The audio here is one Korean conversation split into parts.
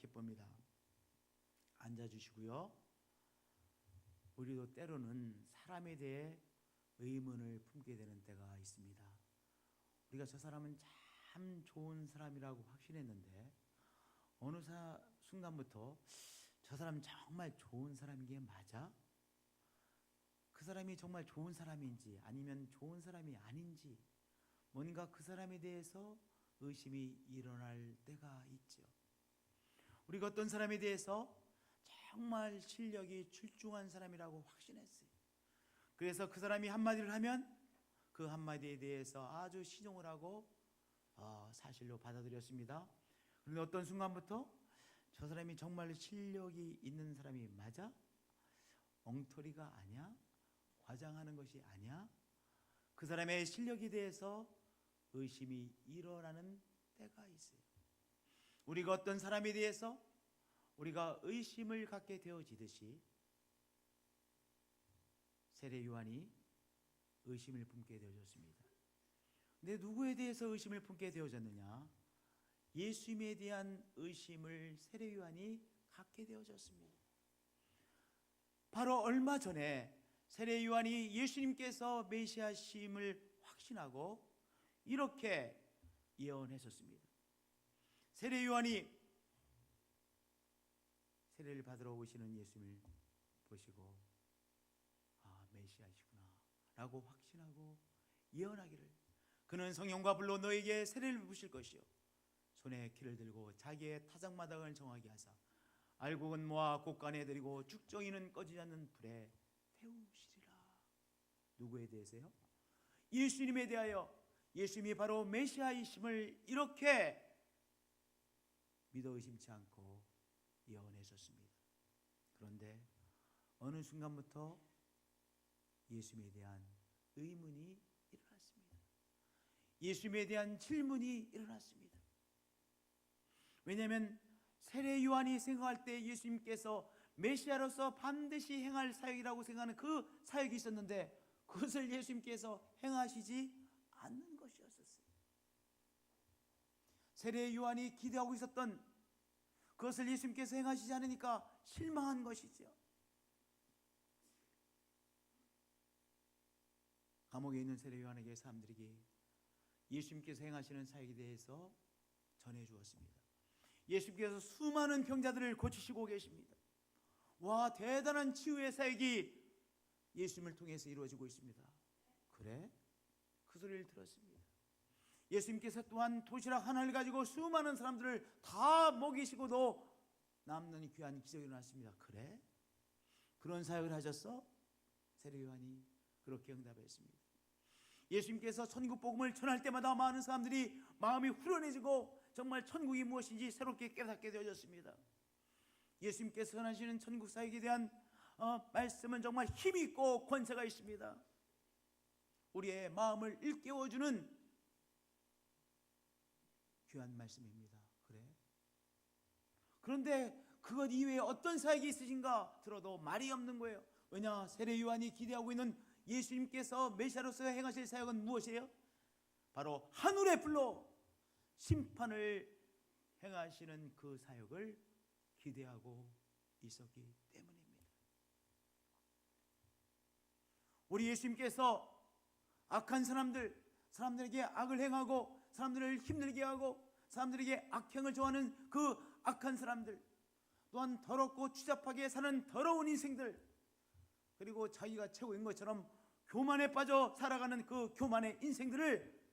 기쁩니다. 앉아주시고요. 우리도 때로는 사람에 대해 의문을 품게 되는 때가 있습니다. 우리가 저 사람은 참 좋은 사람이라고 확신했는데 어느 순간부터 저 사람 정말 좋은 사람인 게 맞아? 그 사람이 정말 좋은 사람인지 아니면 좋은 사람이 아닌지 뭔가 그 사람에 대해서 의심이 일어날 때가 있죠. 우리가 어떤 사람에 대해서 정말 실력이 출중한 사람이라고 확신했어요. 그래서 그 사람이 한마디를 하면 그 한마디에 대해서 아주 신용을 하고 사실로 받아들였습니다. 그런데 어떤 순간부터 저 사람이 정말 실력이 있는 사람이 맞아? 엉터리가 아니야? 과장하는 것이 아니야? 그 사람의 실력에 대해서 의심이 일어나는 때가 있어요. 우리가 어떤 사람에 대해서 우리가 의심을 갖게 되어지듯이 세례 요한이 의심을 품게 되어졌습니다. 근데 누구에 대해서 의심을 품게 되어졌느냐? 예수님에 대한 의심을 세례 요한이 갖게 되어졌습니다. 바로 얼마 전에 세례 요한이 예수님께서 메시아심을 확신하고 이렇게 예언했었습니다. 세례 요한이 세례를 받으러 오시는 예수님을 보시고 메시아시구나 라고 확신하고 예언하기를, 그는 성령과 불로 너에게 세례를 부으실 것이요 손에 키를 들고 자기의 타작마당을 정하게 하사 알곡은 모아 곳간에 들이고 죽정이는 꺼지지 않는 불에 태우시리라. 누구에 대해서요? 예수님에 대하여 예수님이 바로 메시아이심을 이렇게 믿어 의심치 않고 예언했었습니다. 그런데 어느 순간부터 예수님에 대한 의문이 일어났습니다. 예수님에 대한 질문이 일어났습니다. 왜냐하면 세례 요한이 생각할 때 예수님께서 메시아로서 반드시 행할 사역이라고 생각하는 그 사역이 있었는데 그것을 예수님께서 행하시지 않는 것이었었어요. 세례 요한이 기대하고 있었던 그것을 예수님께서 행하시지 않으니까 실망한 것이죠. 감옥에 있는 세례 요한에게 사람들에게 예수님께서 행하시는 사역에 대해서 전해주었습니다. 예수님께서 수많은 병자들을 고치시고 계십니다. 와, 대단한 치유의 사역이 예수님을 통해서 이루어지고 있습니다. 그래? 그 소리를 들었습니다. 예수님께서 또한 도시락 하나를 가지고 수많은 사람들을 다 먹이시고도 남는 귀한 기적이 일어났습니다. 그래? 그런 사역을 하셨어? 세례 요한이 그렇게 응답했습니다. 예수님께서 천국 복음을 전할 때마다 많은 사람들이 마음이 후련해지고 정말 천국이 무엇인지 새롭게 깨닫게 되어졌습니다. 예수님께서 전하시는 천국 사역에 대한 말씀은 정말 힘이 있고 권세가 있습니다. 우리의 마음을 일깨워주는 귀한 말씀입니다. 그래? 그런데 그것 이외에 어떤 사역이 있으신가 들어도 말이 없는 거예요. 왜냐? 세례 요한이 기대하고 있는 예수님께서 메시아로서 행하실 사역은 무엇이에요? 바로 하늘의 불로 심판을 행하시는 그 사역을 기대하고 있었기 때문입니다. 우리 예수님께서 악한 사람들에게 악을 행하고 사람들을 힘들게 하고 사람들에게 악행을 좋아하는 그 악한 사람들, 또한 더럽고 추잡하게 사는 더러운 인생들, 그리고 자기가 최고인 것처럼 교만에 빠져 살아가는 그 교만의 인생들을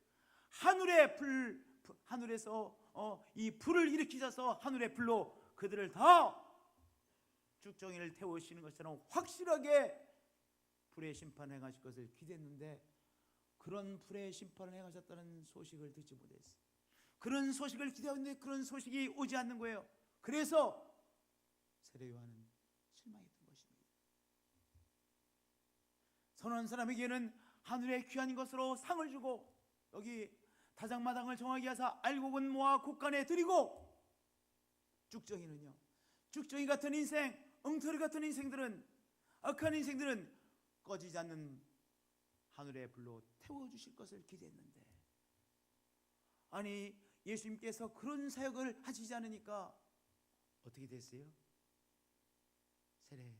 하늘에서 이 불을 일으키셔서 하늘의 불로 그들을 다 죽정이를 태우시는 것처럼 확실하게 불의 심판을 행하실 것을 기대했는데 그런 불의 심판을 행하셨다는 소식을 듣지 못했어요. 그런 소식을 기대했는데 그런 소식이 오지 않는 거예요. 그래서 세례 요한은 실망했던 것입니다. 선한 사람에게는 하늘의 귀한 것으로 상을 주고 여기 타작마당을 정하게 하사 알곡은 모아 곳간에 들이고 죽정이는요, 죽정이 같은 인생, 엉터리 같은 인생들은, 악한 인생들은 꺼지지 않는 하늘의 불로 태워주실 것을 기대했는데, 아니 예수님께서 그런 사역을 하시지 않으니까 어떻게 됐어요? 세례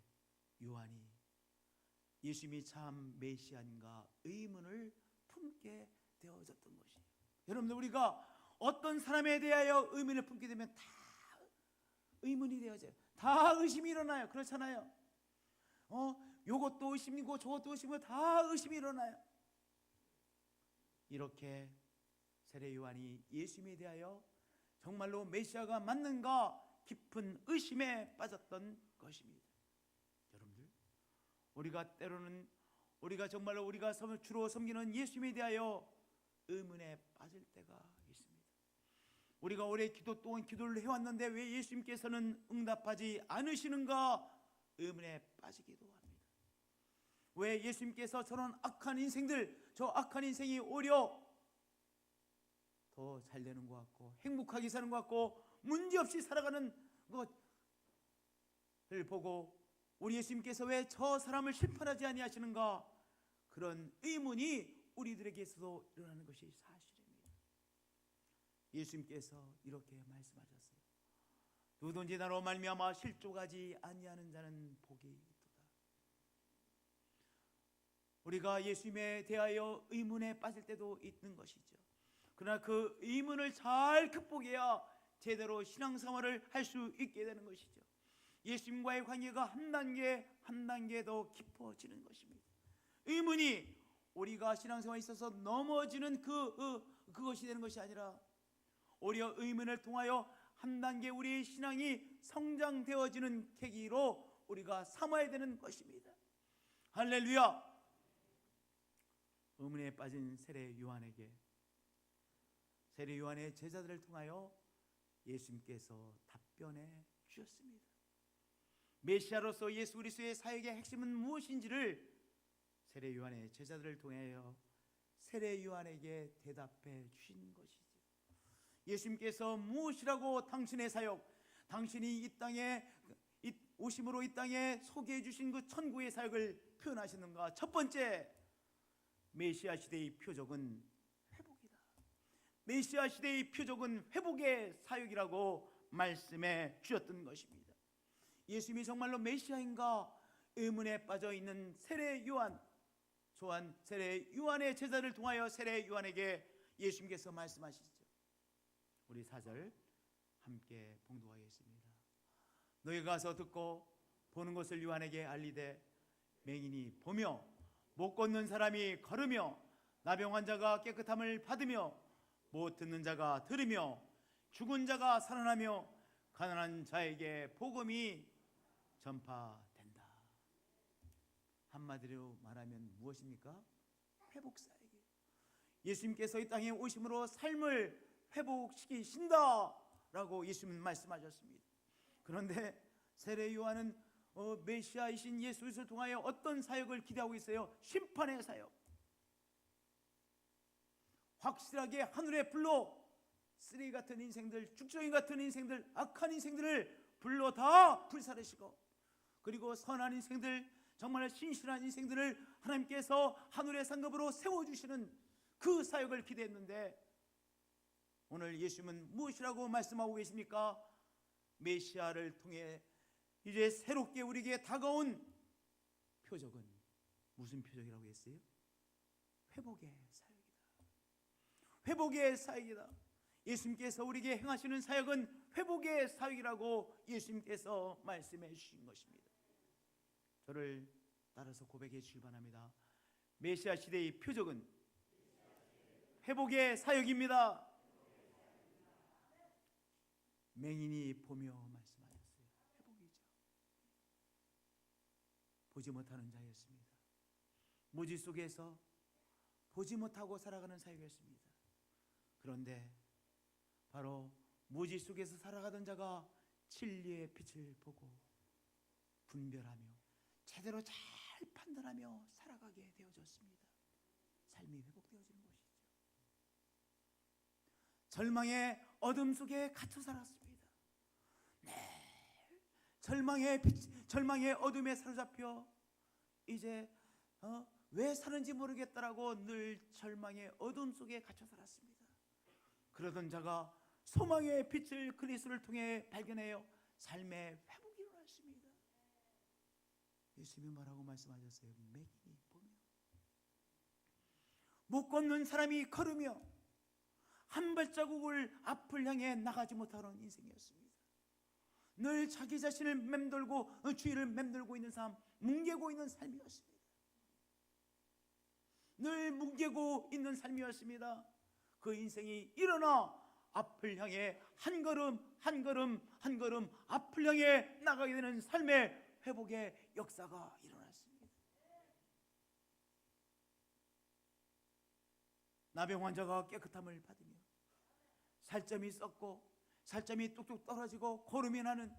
요한이 예수님이 참 메시아인가 의문을 품게 되어졌던 것이에요. 여러분들, 우리가 어떤 사람에 대하여 의문을 품게 되면 다 의문이 되어져요. 다 의심이 일어나요. 그렇잖아요. 요것도 의심이고 저것도 의심이고 다 의심이 일어나요. 이렇게 세례 요한이 예수님에 대하여 정말로 메시아가 맞는가 깊은 의심에 빠졌던 것입니다. 여러분들, 우리가 때로는 우리가 정말로 우리가 주로 섬기는 예수님에 대하여 의문에 빠질 때가 있습니다. 우리가 오래 기도 동안 기도를 해왔는데 왜 예수님께서는 응답하지 않으시는가 의문에 빠지기도 합니다. 왜 예수님께서 저런 악한 인생들, 저 악한 인생이 오히려 더 잘 되는 것 같고 행복하게 사는 것 같고 문제없이 살아가는 것을 보고 우리 예수님께서 왜 저 사람을 심판하지 아니하시는가, 그런 의문이 우리들에게서도 일어나는 것이 사실입니다. 예수님께서 이렇게 말씀하셨어요. 누구든지 나로 말미암아 실족하지 아니하는 자는 복이 있도다. 우리가 예수님에 대하여 의문에 빠질 때도 있는 것이죠. 그러나 그 의문을 잘 극복해야 제대로 신앙생활을 할 수 있게 되는 것이죠. 예수님과의 관계가 한 단계 더 깊어지는 것입니다. 의문이 우리가 신앙생활에 있어서 넘어지는 그것이 되는 것이 아니라 오히려 의문을 통하여 한 단계 우리의 신앙이 성장되어지는 계기로 우리가 삼아야 되는 것입니다. 할렐루야. 의문에 빠진 세례 요한에게 세례 요한의 제자들을 통하여 예수님께서 답변해 주셨습니다. 메시아로서 예수 그리스도의 사역의 핵심은 무엇인지를 세례 요한의 제자들을 통하여 세례 요한에게 대답해 주신 것이죠. 예수님께서 무엇이라고 당신의 사역, 당신이 이 땅에 오심으로 이 땅에 소개해 주신 그 천국의 사역을 표현하시는가? 첫 번째, 메시아 시대의 표적은 회복이다. 메시아 시대의 표적은 회복의 사역이라고 말씀해 주셨던 것입니다. 예수님이 정말로 메시아인가 의문에 빠져 있는 세례 요한의 제자를 통하여 세례 요한에게 예수님께서 말씀하시죠. 우리 4절 함께 봉독하겠습니다. 너희가 가서 듣고 보는 것을 요한에게 알리되 맹인이 보며 못 걷는 사람이 걸으며 나병 환자가 깨끗함을 받으며 못 듣는 자가 들으며 죽은 자가 살아나며 가난한 자에게 복음이 전파된다. 한마디로 말하면 무엇입니까? 회복사역이에요. 예수님께서 이 땅에 오심으로 삶을 회복시키신다라고 예수님은 말씀하셨습니다. 그런데 세례 요한은 메시아이신 예수를 통하여 어떤 사역을 기대하고 있어요? 심판의 사역. 확실하게 하늘에 불러 쓰레기 같은 인생들, 죽정이 같은 인생들, 악한 인생들을 불러 다 불살르시고, 그리고 선한 인생들, 정말 신실한 인생들을 하나님께서 하늘의 상급으로 세워주시는 그 사역을 기대했는데 오늘 예수님은 무엇이라고 말씀하고 계십니까? 메시아를 통해 이제 새롭게 우리에게 다가온 표적은 무슨 표적이라고 했어요? 회복의 사역이다. 회복의 사역이다. 예수님께서 우리에게 행하시는 사역은 회복의 사역이라고 예수님께서 말씀해 주신 것입니다. 저를 따라서 고백해 주시기 바랍니다. 메시아 시대의 표적은 회복의 사역입니다. 맹인이 보며 말씀하셨어요. 회복이죠. 보지 못하는 자였습니다. 무지 속에서 보지 못하고 살아가는 사역이었습니다. 그런데 바로 무지 속에서 살아가던 자가 진리의 빛을 보고 분별하며 제대로 잘 판단하며 살아가게 되어졌습니다. 삶이 회복되어지는 것이죠. 절망의 어둠 속에 갇혀 살았습니다. 절망의 어둠에 사로잡혀 이제 왜 사는지 모르겠다라고 늘 절망의 어둠 속에 갇혀 살았습니다. 그러던 자가 소망의 빛을 그리스도를 통해 발견해요. 삶의 회복이 일어났습니다. 예수님이 뭐라고 말씀하셨어요? 맥이 보며 못 걷는 사람이 걸으며 한 발자국을 앞을 향해 나가지 못하는 인생이었습니다. 늘 자기 자신을 맴돌고 주위를 맴돌고 있는 삶, 뭉개고 있는 삶이었습니다. 늘 뭉개고 있는 삶이었습니다. 그 인생이 일어나 앞을 향해 한 걸음 한 걸음 한 걸음 앞을 향해 나가게 되는 삶의 회복의 역사가 일어났습니다. 나병 환자가 깨끗함을 받으며 살점이 썩고 살점이 뚝뚝 떨어지고 고름이 나는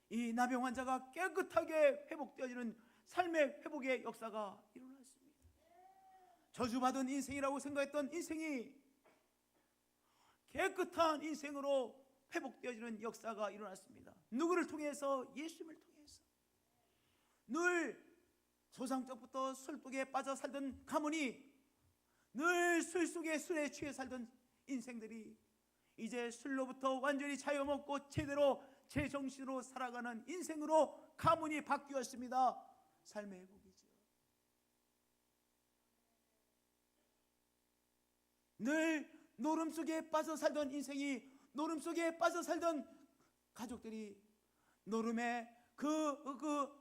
이 나병 환자가 깨끗하게 회복되어지는 삶의 회복의 역사가 일어났습니다. 저주받은 인생이라고 생각했던 인생이 깨끗한 인생으로 회복되어지는 역사가 일어났습니다. 누구를 통해서? 예수님을 통해서. 늘 소상적부터 술독에 빠져 살던 가문이 늘 술 속에 술에 취해 살던 인생들이 이제 술로부터 완전히 자유먹고 제대로 제정신으로 살아가는 인생으로 가문이 바뀌었습니다. 삶의 회복이죠. 늘 노름 속에 빠져 살던 인생이, 노름 속에 빠져 살던 가족들이 노름의 그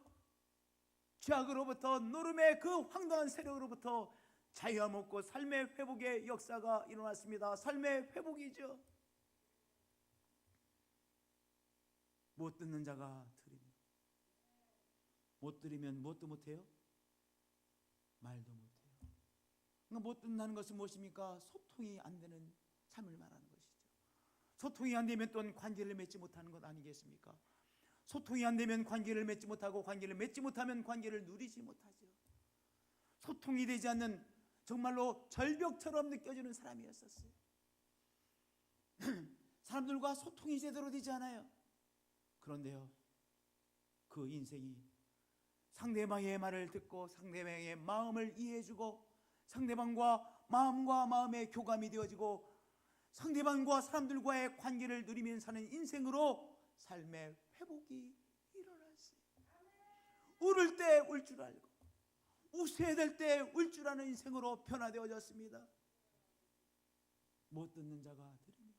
죄악으로부터, 노름의 그 황당한 세력으로부터 자유함없고 삶의 회복의 역사가 일어났습니다. 삶의 회복이죠. 못 듣는 자가 들으며, 못 들으면 무엇도 못해요? 말도 못해요. 그러니까 못 듣는다는 것은 무엇입니까? 소통이 안 되는 삶을 말하는 것이죠. 소통이 안 되면 또한 관계를 맺지 못하는 것 아니겠습니까? 소통이 안 되면 관계를 맺지 못하고, 관계를 맺지 못하면 관계를 누리지 못하죠. 소통이 되지 않는 정말로 절벽처럼 느껴지는 사람이었었어요. 사람들과 소통이 제대로 되지 않아요. 그런데요, 그 인생이 상대방의 말을 듣고 상대방의 마음을 이해해주고 상대방과 마음의 교감이 되어지고 상대방과 사람들과의 관계를 누리면서 사는 인생으로 삶의 회복이 일어났어요. 울을 때 울 줄 알고 웃어야 될 때 울 줄 아는 인생으로 변화되어졌습니다. 못 듣는 자가 들으며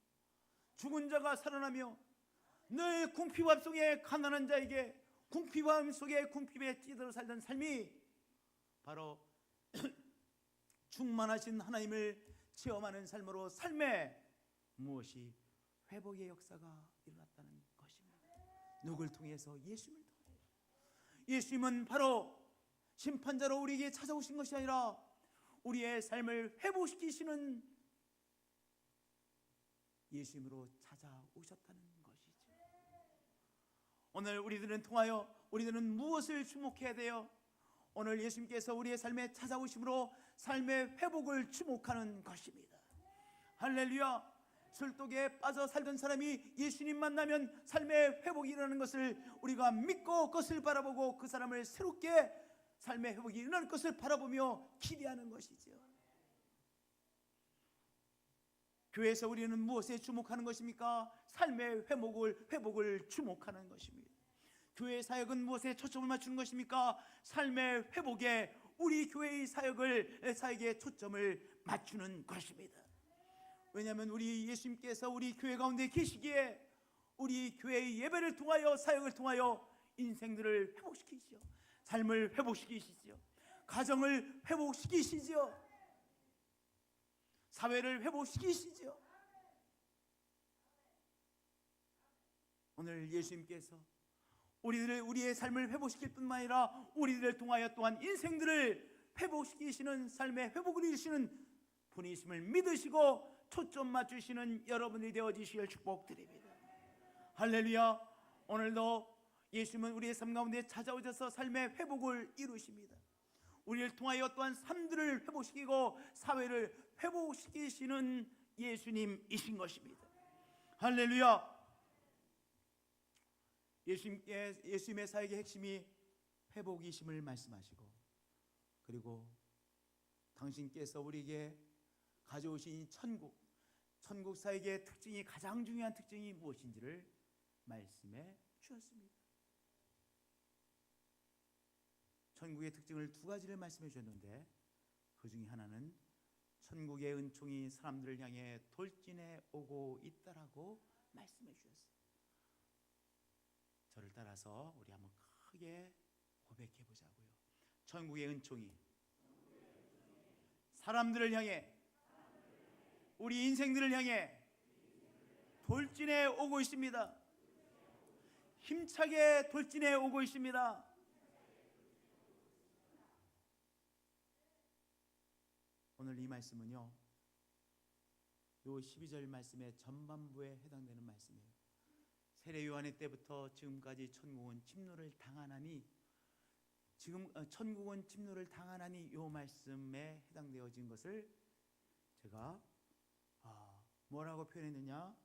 죽은 자가 살아나며 늘 궁핍함 속에 가난한 자에게 궁핍함 속에 궁핍에 찌들어 살던 삶이 바로 충만하신 하나님을 체험하는 삶으로 삶에 무엇이 회복의 역사가 일어났다는 것입니다. 누굴 통해서? 예수님을 통해서. 예수님은 바로 심판자로 우리에게 찾아오신 것이 아니라 우리의 삶을 회복시키시는 예수님으로 찾아오셨다는 것이죠. 오늘 우리들은 통하여 우리들은 무엇을 주목해야 돼요? 오늘 예수님께서 우리의 삶에 찾아오심으로 삶의 회복을 주목하는 것입니다. 할렐루야. 술독에 빠져 살던 사람이 예수님 만나면 삶의 회복이 일어나는 것을 우리가 믿고 그것을 바라보고 그 사람을 새롭게 삶의 회복이 일어나는 것을 바라보며 기대하는 것이죠. 교회에서 우리는 무엇에 주목하는 것입니까? 삶의 회복을 주목하는 것입니다. 교회의 사역은 무엇에 초점을 맞추는 것입니까? 삶의 회복에 우리 교회의 사역에 초점을 맞추는 것입니다. 왜냐하면 우리 예수님께서 우리 교회 가운데 계시기에 우리 교회의 예배를 통하여 사역을 통하여 인생들을 회복시키시죠. 삶을 회복시키시죠. 가정을 회복시키시죠. 사회를 회복시키시죠. 오늘 예수님께서 우리의 삶을 회복시킬 뿐만 아니라 우리들을 통하여 또한 인생들을 회복시키시는 삶의 회복을 이루시는 분이심을 믿으시고 초점 맞추시는 여러분이 되어지시길 축복드립니다. 할렐루야. 오늘도 예수님은 우리의 삶 가운데 찾아오셔서 삶의 회복을 이루십니다. 우리를 통하여 또한 삶들을 회복시키고 사회를 회복시키시는 예수님이신 것입니다. 할렐루야. 예수님의 사역의 핵심이 회복이심을 말씀하시고, 그리고 당신께서 우리에게 가져오신 천국 사역의 특징이, 가장 중요한 특징이 무엇인지를 말씀해 주셨습니다. 천국의 특징을 두 가지를 말씀해 주셨는데 그 중에 하나는 천국의 은총이 사람들을 향해 돌진해 오고 있다라고 말씀해 주셨어요. 저를 따라서 우리 한번 크게 고백해 보자고요. 천국의 은총이 사람들을 향해, 우리 인생들을 향해 돌진해 오고 있습니다. 힘차게 돌진해 오고 있습니다. 오늘 이 말씀은요, 요 12절 말씀의 전반부에 해당되는 말씀이에요. 세례 요한의 때부터 지금까지 천국은 침노를 당하나니, 지금 천국은 침노를 당하나니 요 말씀에 해당되어진 것을 제가 뭐라고 표현했느냐?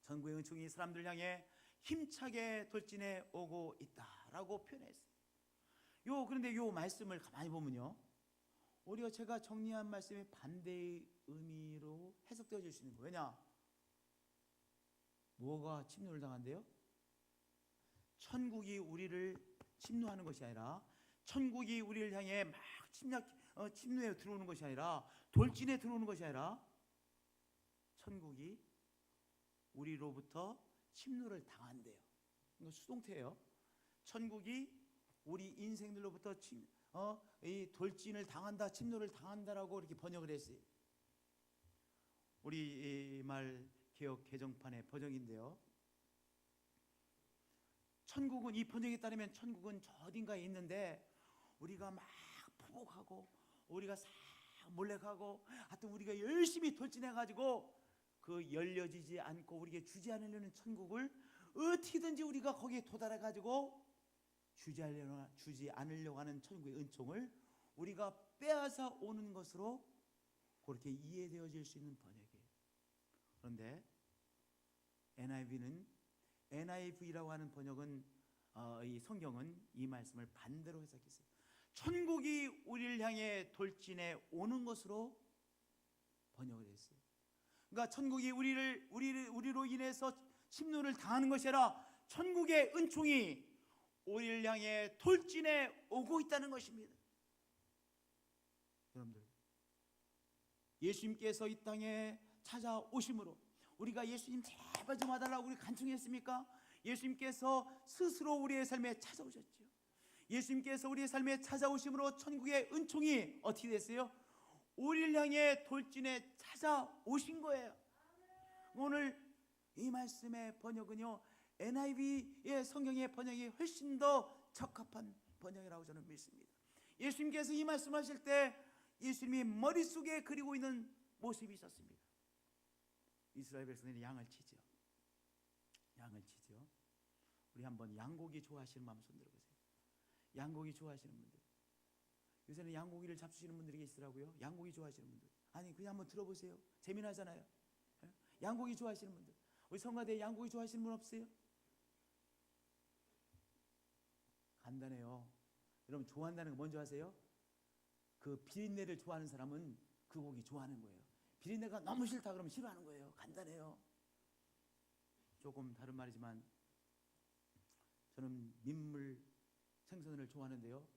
천국의 은총이 사람들 향해 힘차게 돌진해 오고 있다라고 표현했어요. 그런데 요 말씀을 가만히 보면요, 오히려 제가 정리한 말씀이 반대의 의미로 해석되어질 수 있는 거예요. 왜냐? 뭐가 침노를 당한대요? 천국이 우리를 침노하는 것이 아니라, 천국이 우리를 향해 막 침노에 들어오는 것이 아니라, 돌진에 들어오는 것이 아니라, 천국이 우리로부터 침노를 당한대요. 이거 수동태예요. 천국이 우리 인생들로부터 이 돌진을 당한다, 침노를 당한다라고 이렇게 번역을 했어요. 우리 말 개역 개정판의 번역인데요, 천국은, 이 번역에 따르면 천국은 저 어딘가에 있는데 우리가 막 포복하고 우리가 싹 몰래 가고 하여튼 우리가 열심히 돌진해가지고 그 열려지지 않고 우리에게 주지 않으려는 천국을 어떻게든지 우리가 거기에 도달해가지고 주지 않으려고 하는 천국의 은총을 우리가 빼앗아 오는 것으로 그렇게 이해되어질 수 있는 번역이에요. 그런데 NIV라고 하는 번역은, 이 성경은 이 말씀을 반대로 해석했어요. 천국이 우리를 향해 돌진해 오는 것으로 번역을 했어요. 그러니까 천국이 우리로 인해서 침노를 당하는 것이 아니라 천국의 은총이 우리를 향해 돌진해 오고 있다는 것입니다. 여러분들, 예수님께서 이 땅에 찾아오심으로 우리가 예수님 제발 좀 와달라고 우리 간청했습니까? 예수님께서 스스로 우리의 삶에 찾아오셨죠. 예수님께서 우리의 삶에 찾아오심으로 천국의 은총이 어떻게 됐어요? 우리를 향해 돌진해 찾아오신 거예요. 오늘 이 말씀의 번역은요, NIV의 성경의 번역이 훨씬 더 적합한 번역이라고 저는 믿습니다. 예수님께서 이 말씀하실 때 예수님이 머릿속에 그리고 있는 모습이 있었습니다. 이스라엘 백성들이 양을 치죠. 우리 한번 양고기 좋아하시는 마음 손 들어보세요. 양고기 좋아하시는 분들, 요새는 양고기를 잡수시는 분들이 계시더라고요. 양고기 좋아하시는 분들, 아니 그냥 한번 들어보세요. 재미나잖아요. 양고기 좋아하시는 분들, 우리 성가대에 양고기 좋아하시는 분 없어요? 간단해요. 여러분, 좋아한다는 거 뭔지 아세요? 그 비린내를 좋아하는 사람은 그 고기 좋아하는 거예요. 비린내가 너무 싫다 그러면 싫어하는 거예요. 간단해요. 조금 다른 말이지만 저는 민물 생선을 좋아하는데요,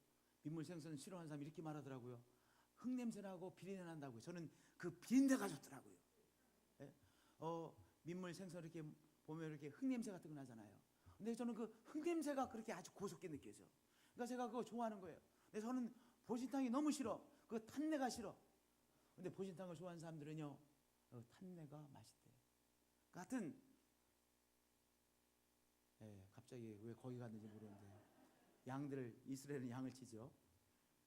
민물 생선 싫어하는 사람이 이렇게 말하더라고요. 흙냄새 나고 비린내 난다고요. 저는 그 비린내가 좋더라고요. 민물 생선 이렇게 보면 이렇게 흙냄새 같은 거 나잖아요. 근데 저는 그 흙냄새가 그렇게 아주 고소하게 느껴져요. 그러니까 제가 그거 좋아하는 거예요. 근데 저는 보신탕이 너무 싫어. 그 탄내가 싫어. 근데 보신탕을 좋아하는 사람들은요, 탄내가 맛있대요. 같은, 갑자기 왜 거기 갔는지 모르는데, 이스라엘은 양을 치죠.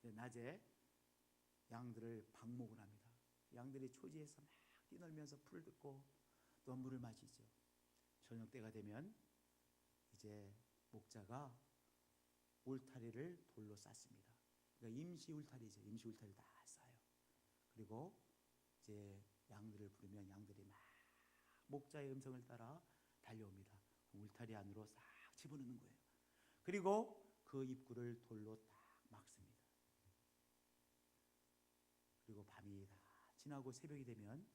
낮에 양들을 방목을 합니다. 양들이 초지에서 막 뛰놀면서 풀 듣고 또 물을 마시죠. 저녁 때가 되면 이제 목자가 울타리를 돌로 쌓습니다. 그러니까 임시 울타리죠. 임시 울타리 다 쌓아요. 그리고 이제 양들을 부르면 양들이 막 목자의 음성을 따라 달려옵니다. 울타리 안으로 싹 집어넣는 거예요. 그리고 그 입구를 돌로 딱 막습니다. 그리고 밤이 다 지나고 새벽이 되면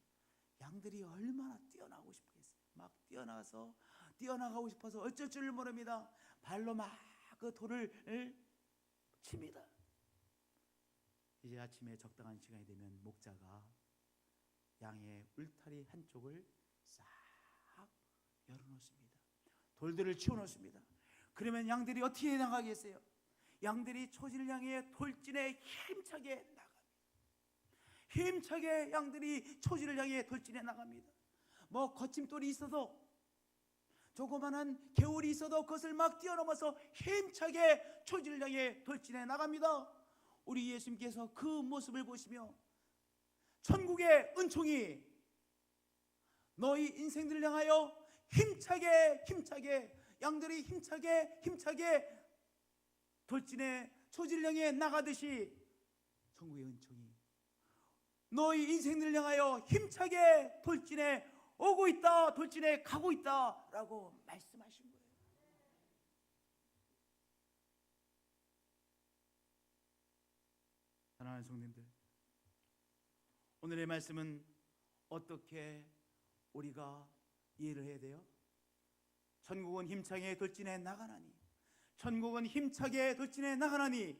양들이 얼마나 뛰어나고 싶겠어요. 막 뛰어나서 뛰어나가고 싶어서 어쩔 줄 모릅니다. 발로 막 그 돌을 칩니다. 이제 아침에 적당한 시간이 되면 목자가 양의 울타리 한쪽을 싹 열어놓습니다. 돌들을 치워놓습니다. 그러면 양들이 어떻게 나가겠어요? 양들이 초지를 향해 돌진에 힘차게 나갑니다. 힘차게 양들이 초지를 향해 돌진해 나갑니다. 뭐 거침돌이 있어도, 조그만한 개울이 있어도 그것을 막 뛰어넘어서 힘차게 초지를 향해 돌진해 나갑니다. 우리 예수님께서 그 모습을 보시며 천국의 은총이 너희 인생들을 향하여 힘차게 양들이 힘차게 돌진해 초지를 향해 나가듯이 천국의 은총이 너희 인생들을 향하여 힘차게 돌진해 오고 있다, 돌진해 가고 있다 라고 말씀하신 거예요. 사랑하는 성도님들, 오늘의 말씀은 어떻게 우리가 이해를 해야 돼요? 천국은 힘차게 돌진해 나가나니, 천국은 힘차게 돌진해 나가나니,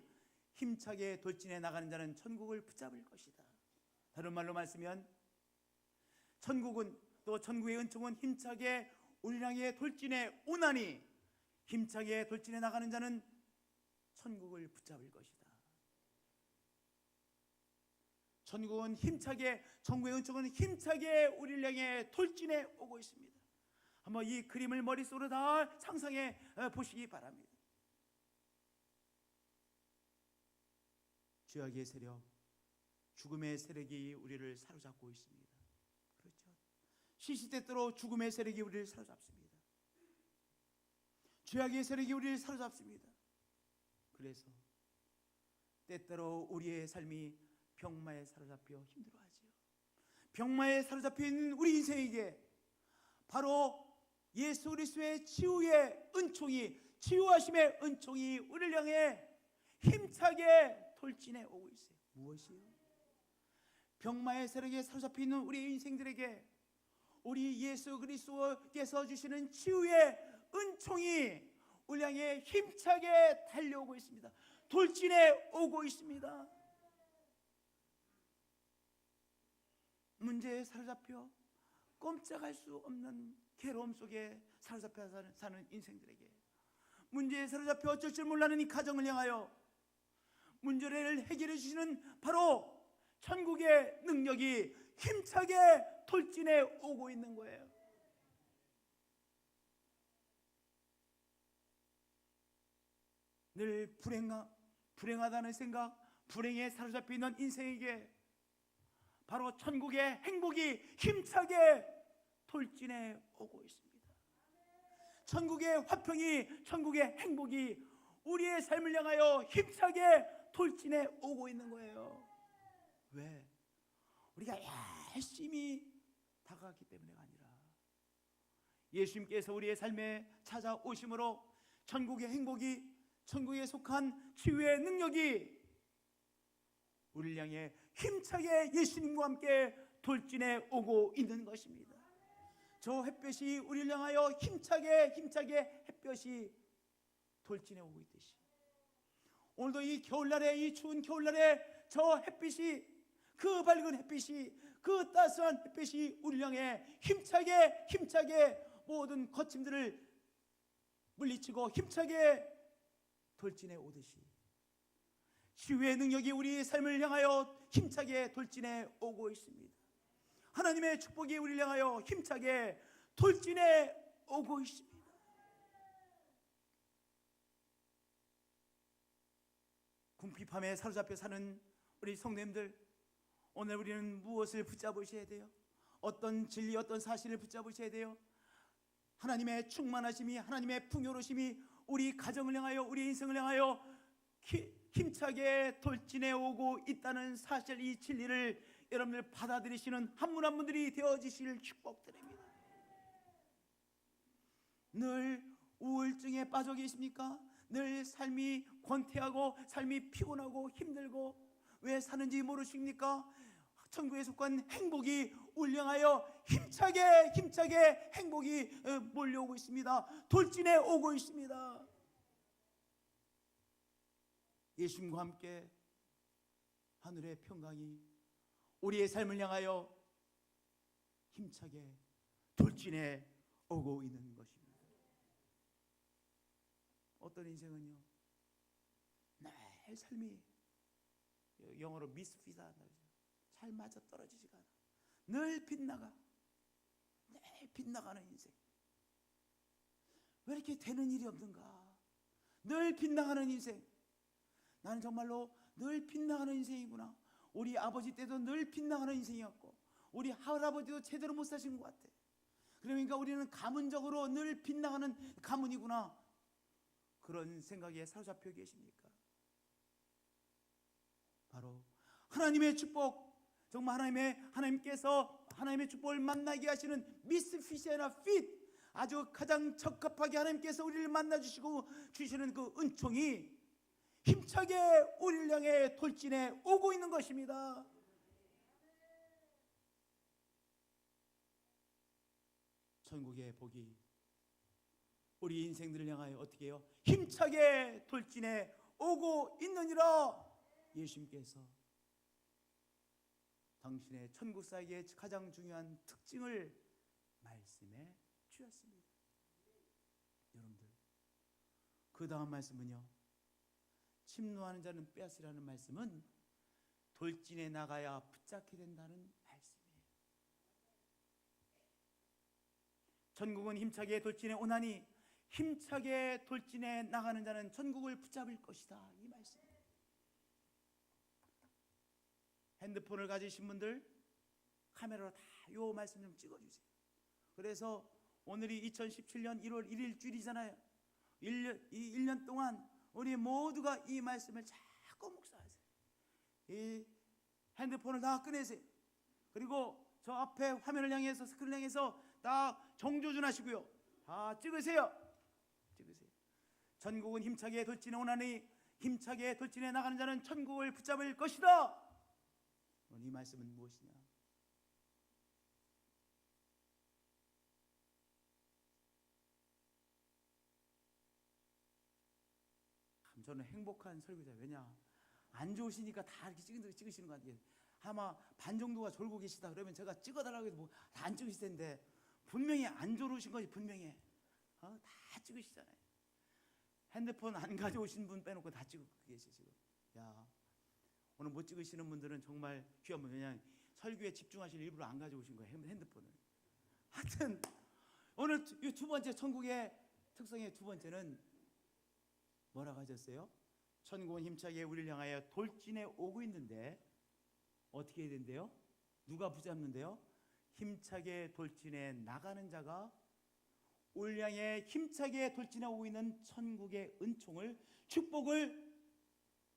힘차게 돌진해 나가는 자는 천국을 붙잡을 것이다. 다른 말로 말하면 천국은, 또 천국의 은총은 힘차게 우리를 향해 돌진해 오나니, 힘차게 돌진해 나가는 자는 천국을 붙잡을 것이다. 천국은 힘차게, 천국의 은총은 힘차게 우리를 향해 돌진해 오고 있습니다. 한번 이 그림을 머릿속으로 다 상상해 보시기 바랍니다. 죄악의 세력, 죽음의 세력이 우리를 사로잡고 있습니다. 그렇죠? 시시때때로 죽음의 세력이 우리를 사로잡습니다. 죄악의 세력이 우리를 사로잡습니다. 그래서 때때로 우리의 삶이 병마에 사로잡혀 힘들어하지요. 병마에 사로잡혀 있는 우리 인생에게 바로 예수 그리스도의 치유의 은총이, 치유하심의 은총이 우리를 향해 힘차게 돌진해 오고 있어요. 무엇이요? 병마의 세력에 사로잡혀 있는 우리 인생들에게 우리 예수 그리스도께서 주시는 치유의 은총이 우리 향해 힘차게 달려오고 있습니다. 돌진해 오고 있습니다. 문제에 사로잡혀 꼼짝할 수 없는 괴로움 속에 사로잡혀 사는 인생들에게, 문제에 사로잡혀 어쩔 줄 몰라는 이 가정을 향하여 문제를 해결해 주시는 바로 천국의 능력이 힘차게 돌진해 오고 있는 거예요. 늘 불행하다는 생각, 불행에 사로잡혀 있는 인생에게 바로 천국의 행복이 힘차게 돌진해 오고 있습니다. 천국의 화평이, 천국의 행복이 우리의 삶을 향하여 힘차게 돌진해 오고 있는 거예요. 왜? 우리가 열심히 다가갔기 때문에가 아니라 예수님께서 우리의 삶에 찾아오심으로 천국의 행복이, 천국에 속한 치유의 능력이 우리를 향해 힘차게 예수님과 함께 돌진해 오고 있는 것입니다. 저 햇볕이 우리를 향하여 힘차게 햇볕이 돌진해 오고 있듯이 오늘도 이 겨울날에, 이 추운 겨울날에 저 햇빛이, 그 밝은 햇빛이, 그 따스한 햇빛이 우리를 향해 힘차게 모든 거침들을 물리치고 힘차게 돌진해 오듯이 치유의 능력이 우리의 삶을 향하여 힘차게 돌진해 오고 있습니다. 하나님의 축복이 우리를 향하여 힘차게 돌진해 오고 있습니다. 궁핍함에 사로잡혀 사는 우리 성도님들, 오늘 우리는 무엇을 붙잡으셔야 돼요? 어떤 진리, 어떤 사실을 붙잡으셔야 돼요? 하나님의 충만하심이, 하나님의 풍요로우심이 우리 가정을 향하여, 우리 인생을 향하여 힘차게 돌진해 오고 있다는 사실, 이 진리를 여러분들 받아들이시는 한 분 한 분들이 되어지실 축복드립니다. 늘 우울증에 빠져 계십니까? 늘 삶이 권태하고 삶이 피곤하고 힘들고 왜 사는지 모르십니까? 천국에 속한 행복이 울량하여 힘차게 행복이 몰려오고 있습니다. 돌진해 오고 있습니다. 예수님과 함께 하늘의 평강이 우리의 삶을 향하여 힘차게 돌진해 오고 있는 것입니다. 어떤 인생은요, 늘 삶이 영어로 미스피다, 잘 맞아 떨어지지가 않아. 늘 빗나가. 늘 빗나가는 인생. 왜 이렇게 되는 일이 없는가? 늘 빗나가는 인생. 나는 정말로 늘 빗나가는 인생이구나. 우리 아버지 때도 늘 빗나가는 인생이었고, 우리 할아버지도 제대로 못 사신 것 같아. 그러니까 우리는 가문적으로 늘 빗나가는 가문이구나. 그런 생각에 사로잡혀 계십니까? 바로 하나님의 축복, 정말 하나님께서 하나님의 축복을 만나게 하시는 미스피시아나 핏, 아주 가장 적합하게 하나님께서 우리를 만나주시고 주시는 그 은총이 힘차게 우리를 향해 돌진해 오고 있는 것입니다. 천국의 복이 우리 인생들을 향하여 어떻게 해요? 힘차게 돌진해 오고 있느니라. 예수님께서 당신의 천국 사역의 가장 중요한 특징을 말씀해 주셨습니다. 여러분들, 그 다음 말씀은요, 침노하는 자는 빼앗으라는 말씀은 돌진해 나가야 붙잡게 된다는 말씀이에요. 천국은 힘차게 돌진해 오나니 힘차게 돌진해 나가는 자는 천국을 붙잡을 것이다, 이 말씀이에요. 핸드폰을 가지신 분들 카메라로 다 이 말씀 좀 찍어주세요. 그래서 오늘이 2017년 1월 1일 주일이잖아요. 1년 동안 우리 모두가 이 말씀을 자꾸 묵상하세요. 이 핸드폰을 다 꺼내세요. 그리고 저 앞에 화면을 향해서, 스크린을 향해서 다 정조준 하시고요. 다 찍으세요. 천국은 힘차게 돌진해 오나니 힘차게 돌진해 나가는 자는 천국을 붙잡을 것이다. 이 말씀은 무엇이냐? 저는 행복한 설교자. 왜냐? 안 좋으시니까 다 이렇게 찍으시는 것 같아요. 아마 반 정도가 졸고 계시다 그러면 제가 찍어달라고 해도 다 안 찍으실 텐데, 분명히 안 졸으신 것이 분명해. 다 찍으시잖아요. 핸드폰 안 가져오신 분 빼놓고 다 찍고 계세요 지금. 야, 오늘 못 찍으시는 분들은 정말 귀한 분. 왜냐하면 설교에 집중하실 일부러 안 가져오신 거예요, 핸드폰을. 하여튼 오늘 이 두 번째, 천국의 특성의 두 번째는 뭐라고 하셨어요? 천국은 힘차게 우리를 향하여 돌진해 오고 있는데 어떻게 해야 된대요? 누가 붙잡는데요? 힘차게 돌진해 나가는 자가 우리를 향해 힘차게 돌진해 오고 있는 천국의 은총을, 축복을,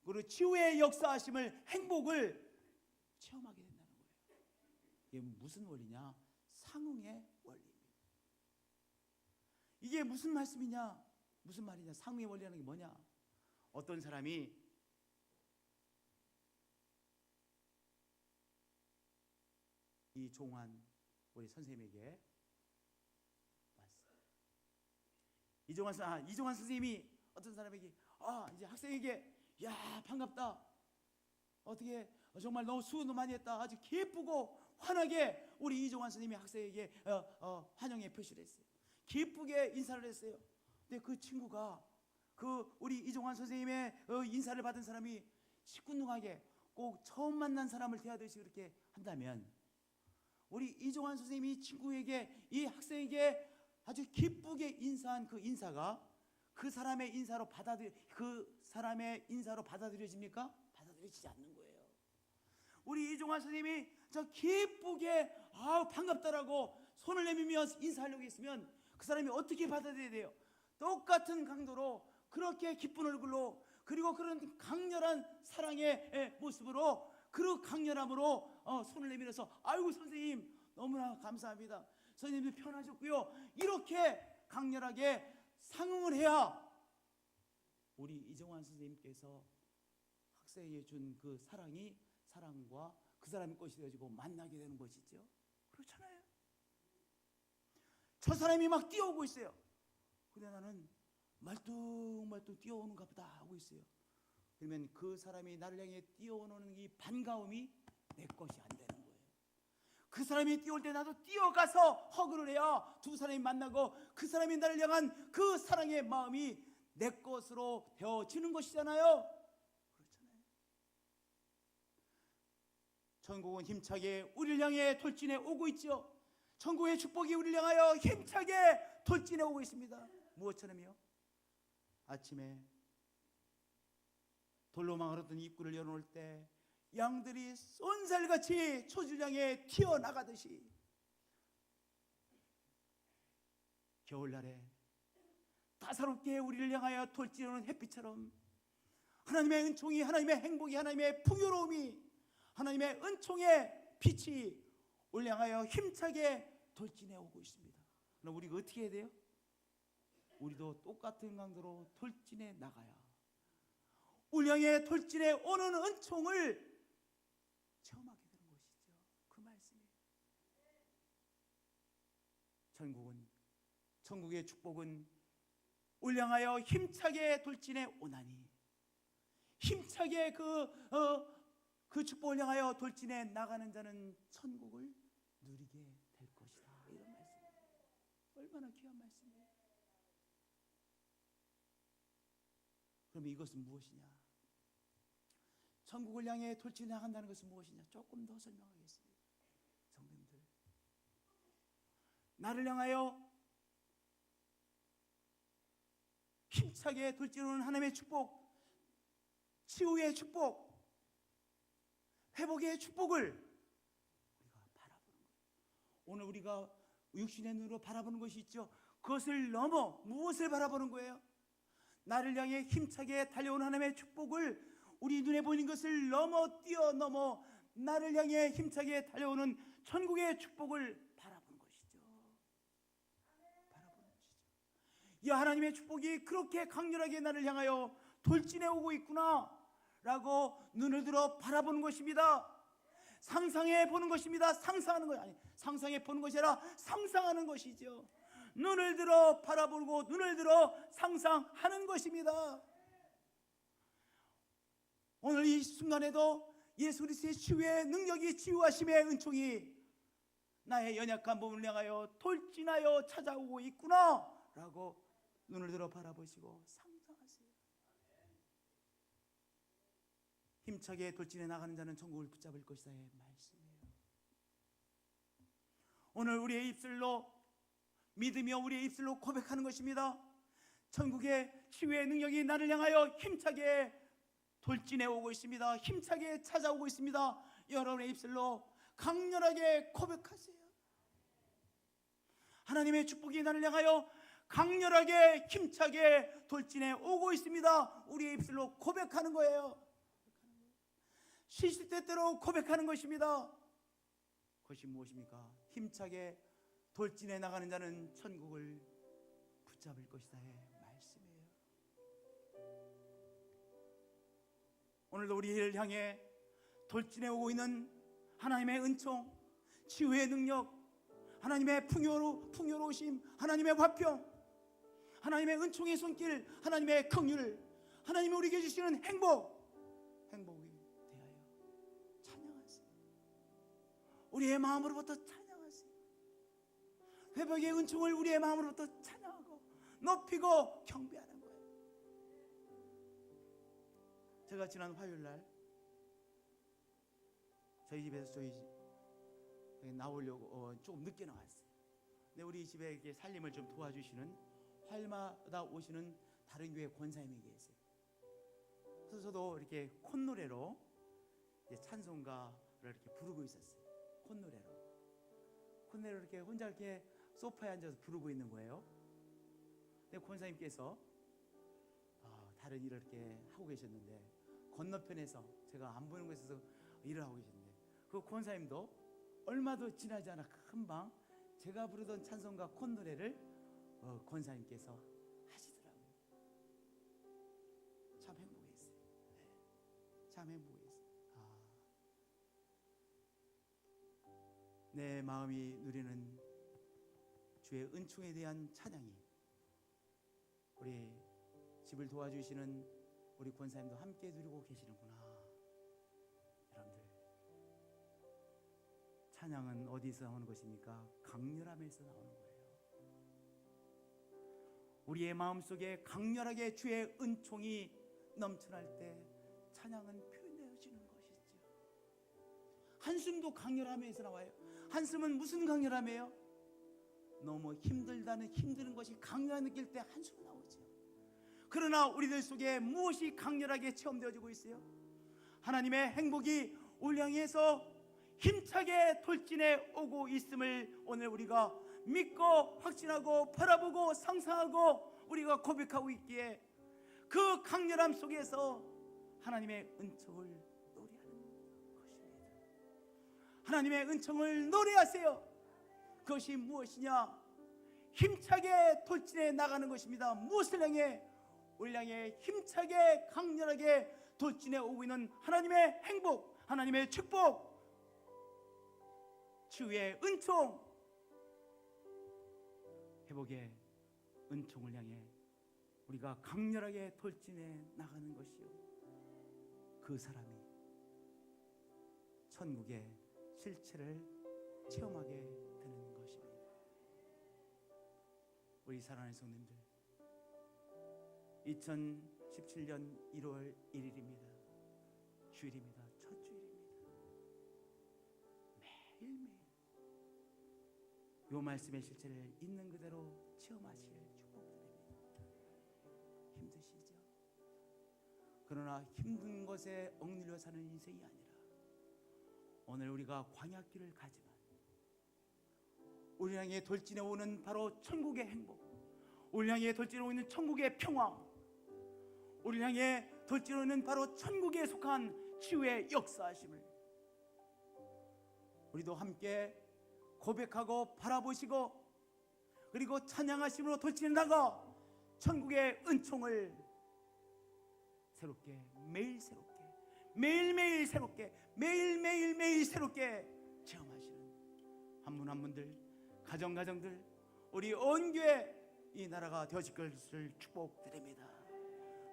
그리고 치유의 역사하심을, 행복을 체험하게 된다는 거예요. 이게 무슨 원리냐? 상응의 원리입니다. 이게 무슨 말씀이냐? 무슨 말이냐? 상응의 원리라는 게 뭐냐? 어떤 사람이 이종환 우리 선생님에게 왔어요. 이종환 선생님이 어떤 사람에게 이제 학생에게 야 반갑다, 어떻게 정말 너무 수고도 많이 했다, 아주 기쁘고 환하게 우리 이종환 선생님이 학생에게 환영의 표시를 했어요. 기쁘게 인사를 했어요. 근데 그 친구가 그 우리 이종환 선생님의 인사를 받은 사람이 시큰둥하게 꼭 처음 만난 사람을 대하듯이 그렇게 한다면, 우리 이종환 선생님이 이 친구에게, 이 학생에게 아주 기쁘게 인사한 그 인사가 그 사람의 인사로 받아들여집니까? 받아들여지지 않는 거예요. 우리 이종환 선생님이 저 기쁘게 반갑다라고 손을 내밀며 인사하려고 했으면 그 사람이 어떻게 받아들여야 돼요? 똑같은 강도로, 그렇게 기쁜 얼굴로, 그리고 그런 강렬한 사랑의 모습으로, 그 강렬함으로 손을 내밀어서 아이고 선생님 너무나 감사합니다, 선생님도 편하셨고요, 이렇게 강렬하게 상응을 해야 우리 이종환 선생님께서 학생에게 준 그 사랑과 그 사람의 것이 되어지고 만나게 되는 것이죠. 그렇잖아요. 저 사람이 막 뛰어오고 있어요. 근데 나는 말뚝말뚝 뛰어오는가 보다 하고 있어요. 그러면 그 사람이 나를 향해 뛰어오는 이 반가움이 내 것이 안 되는 거예요. 그 사람이 뛰어올 때 나도 뛰어가서 허그를 해야 두 사람이 만나고 그 사람이 나를 향한 그 사랑의 마음이 내 것으로 되어지는 것이잖아요. 그렇잖아요. 천국은 힘차게 우리를 향해 돌진해 오고 있죠. 천국의 축복이 우리를 향하여 힘차게 돌진해 오고 있습니다. 무엇처럼요? 아침에 돌로 막아놓던 입구를 열어놓을 때 양들이 쏜살같이 초지를 향해 튀어나가듯이 겨울날에 따사롭게 우리를 향하여 돌진하는 햇빛처럼 하나님의 은총이, 하나님의 행복이, 하나님의 풍요로움이, 하나님의 은총의 빛이 우리를 향하여 힘차게 돌진해 오고 있습니다. 그럼 우리가 어떻게 해야 돼요? 우리도 똑같은 강도로 돌진해 나가야 우리 향해 돌진해 오는 은총을 체험하게 되는 것이죠. 그 말씀이에요. 천국의 축복은 우리 향하여 힘차게 돌진해 오나니 힘차게 그 축복을 향하여 돌진해 나가는 자는 천국을 누리게 될 것이다. 이런 말씀이에요. 얼마나 귀한 말씀이에요. 그럼 이것은 무엇이냐? 천국을 향해 돌진해 나간다는 것은 무엇이냐? 조금 더 설명하겠습니다. 성도님들, 나를 향하여 힘차게 돌진하는 하나님의 축복, 치유의 축복, 회복의 축복을 우리가 바라보는 거예요. 오늘 우리가 육신의 눈으로 바라보는 것이 있죠. 그것을 넘어 무엇을 바라보는 거예요? 나를 향해 힘차게 달려오는 하나님의 축복을 우리 눈에 보이는 것을 뛰어넘어 나를 향해 힘차게 달려오는 천국의 축복을 바라보는 것이죠. 바라보는 것이죠. 이 하나님의 축복이 그렇게 강렬하게 나를 향하여 돌진해 오고 있구나 라고 눈을 들어 바라보는 것입니다. 상상해 보는 것입니다. 상상하는 것 아니, 상상해 보는 것이 아니라 상상하는 것이죠. 눈을 들어 바라보고 눈을 들어 상상하는 것입니다. 오늘 이 순간에도 예수 그리스도의 치유의 능력이, 치유하심의 은총이 나의 연약한 몸을 향하여 돌진하여 찾아오고 있구나 라고 눈을 들어 바라보시고 상상하세요. 힘차게 돌진해 나가는 자는 천국을 붙잡을 것이다의 말씀이에요. 오늘 우리의 입술로 믿으며 우리의 입술로 고백하는 것입니다. 천국의 치유의 능력이 나를 향하여 힘차게 돌진해 오고 있습니다. 힘차게 찾아오고 있습니다. 여러분의 입술로 강렬하게 고백하세요. 하나님의 축복이 나를 향하여 강렬하게 힘차게 돌진해 오고 있습니다. 우리의 입술로 고백하는 거예요. 시시때때로 고백하는 것입니다. 그것이 무엇입니까? 힘차게 돌진해 나가는 자는 천국을 붙잡을 것이다의 말씀이에요. 오늘도 우리를 향해 돌진해 오고 있는 하나님의 은총, 치유의 능력, 하나님의 풍요로우심, 하나님의 화평, 하나님의 은총의 손길, 하나님의 긍휼, 하나님이 우리에게 주시는 행복이 대하여 찬양하세요. 우리의 마음으로부터 찬양하세요. 회복의 은총을 우리의 마음으로부터 찬양하고 높이고 경배하는 거예요. 제가 지난 화요일날 저희 집에서 나오려고 조금 늦게 나왔어요. 근데 우리 집에 이렇게 살림을 좀 도와주시는 화요일마다 오시는 다른 교회 권사님이 계세요. 그래서 저도 이렇게 콧노래로 찬송가를 이렇게 부르고 있었어요. 콧노래로 이렇게 혼자 이렇게 소파에 앉아서 부르고 있는 거예요. 근데 권사님께서 다른 일을 이렇게 하고 계셨는데 건너편에서 제가 안 보이는 곳에서 일을 하고 계셨는데 그 권사님도 얼마도 지나지 않아 금방 제가 부르던 찬송가 콧노래를 권사님께서 하시더라고요. 참 행복했어요. 참 행복했어요. 내 마음이 누리는 주의 은총에 대한 찬양이 우리 집을 도와주시는 우리 권사님도 함께 누리고 계시는구나. 여러분들, 찬양은 어디서 나오는 것입니까? 강렬함에서 나오는 거예요. 우리의 마음속에 강렬하게 주의 은총이 넘쳐날 때 찬양은 표현되어지는 것이죠. 한숨도 강렬함에서 나와요. 한숨은 무슨 강렬함이에요? 너무 힘든 것이 강렬하게 느낄 때 한숨이 나오죠. 그러나 우리들 속에 무엇이 강렬하게 체험되어지고 있어요? 하나님의 행복이 우리 향해서 힘차게 돌진해 오고 있음을 오늘 우리가 믿고 확신하고 바라보고 상상하고 우리가 고백하고 있기에 그 강렬함 속에서 하나님의 은총을 노래하는 것입니다. 하나님의 은총을 노래하세요. 그것이 무엇이냐? 힘차게 돌진해 나가는 것입니다. 무엇을 향해? 우리 향해 힘차게 강렬하게 돌진해 오고 있는 하나님의 행복, 하나님의 축복, 주의 은총, 회복의 은총을 향해 우리가 강렬하게 돌진해 나가는 것이요, 그 사람이 천국의 실체를 체험하게 되는 것입니다. 우리 사랑하는 성도님들, 2017년 1월 1일입니다. 주일입니다. 첫 주일입니다. 매일매일 이 말씀의 실체를 있는 그대로 체험하시길 축복드립니다. 힘드시죠? 그러나 힘든 것에 얽매여 사는 인생이 아니라 오늘 우리가 광야길을 가지만 우리 향해 돌진해 오는 바로 천국의 행복, 우리 향해 돌진해 오는 천국의 평화, 우리 향해 돌진해 오는 바로 천국에 속한 치유의 역사하심을 우리도 함께 고백하고 바라보시고 그리고 찬양하심으로 돌진해 나가 천국의 은총을 새롭게, 매일 새롭게, 매일매일 새롭게, 매일 새롭게 체험하시는 한 분 한 분들, 가정들, 우리 온 교회 이 나라가 되어질 것을 축복드립니다.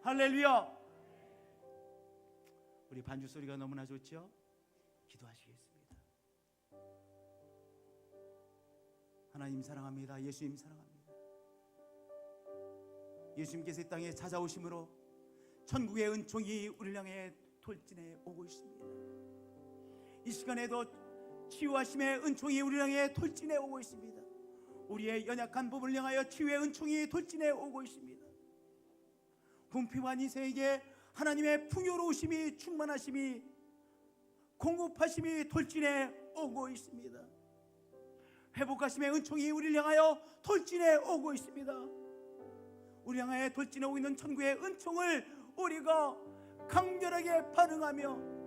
할렐루야. 우리 반주 소리가 너무나 좋죠? 기도하시겠습니다. 하나님 사랑합니다. 예수님 사랑합니다. 예수님께서 이 땅에 찾아오심으로 천국의 은총이 우리를 향해 돌진해 오고 있습니다. 이 시간에도 치유하심의 은총이 우리를 향해 돌진해 오고 있습니다. 우리의 연약한 부분을 향하여 치유의 은총이 돌진해 오고 있습니다. 궁핍한 인생에게 하나님의 풍요로우심이, 충만하심이, 공급하심이 돌진해 오고 있습니다. 회복하심의 은총이 우리를 향하여 돌진해 오고 있습니다. 우리 향하여 돌진해 오고 있는 천국의 은총을 우리가 강렬하게 반응하며